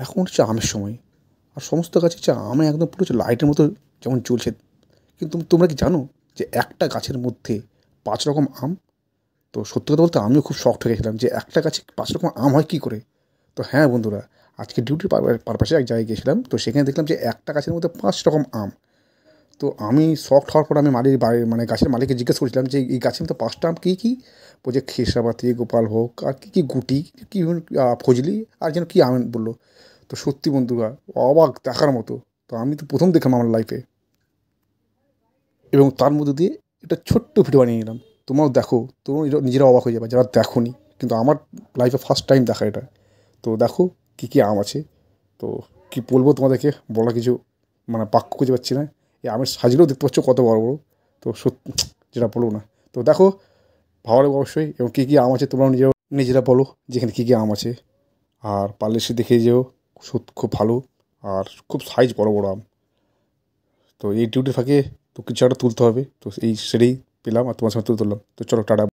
এখন হচ্ছে আমের সময়। আর সমস্ত গাছে হচ্ছে আমে একদম পুরো হচ্ছে লাইটের মতো যেমন জ্বলছে। কিন্তু তোমরা কি জানো যে একটা গাছের মধ্যে ৫ রকম আম? তো সত্যি কথা বলতে আমিও খুব শকড হয়ে গেছিলাম যে একটা গাছে ৫ রকম আম হয় কী করে? তো হ্যাঁ বন্ধুরা, আজকে ডিউটির পারপাসে এক জায়গায় গিয়েছিলাম। তো সেখানে দেখলাম যে একটা গাছের মধ্যে ৫ রকম আম। তো আমি শকড হওয়ার পর আমি মালির বাড়ির মানে গাছের মালিককে জিজ্ঞেস করেছিলাম যে, "এই গাছের মধ্যে ৫ টা আম কী, কী?" বলছে, "খেসাবাতি, গোপালভোগ আর কী, কী গুটি, কী ফজলি আর যেন কী আম বলল।" তো সত্যি বন্ধুরা অবাক দেখার মতো। তো আমি তো ১ম দেখলাম আমার লাইফে এবং তার মধ্য দিয়ে একটা ছোট্ট ভিডিও বানিয়ে নিলাম। তোমরাও দেখো, তোমরাও নিজেরা অবাক হয়ে যাবে যারা দেখোনি। কিন্তু আমার লাইফে ফার্স্ট টাইম দেখা এটা। তো দেখো কী, কী আম আছে। তো কী বলবো তোমাদেরকে, বলার কিছু মানে বাক্য খুঁজে পাচ্ছি না। এই আমের সাইজগুলোও দেখতে পাচ্ছ কত বড়, বড়। তো যেটা বলবো না। তো দেখো, ভালো লাগবে অবশ্যই এবং কী, কী আম আছে তোমরাও নিজেরা বলো যে এখানে কী, কী আম আছে। আর পারলে এসে দেখে যেও, খুব ভালো আর খুব সাইজ বড়, বড় আম। তো এই ডিউটির ফাঁকে তো কিছু একটা তুলতে হবে। তো সেটাই পেলাম আর তোমার সঙ্গে তুলে ধরলাম। তো চলো টাটা।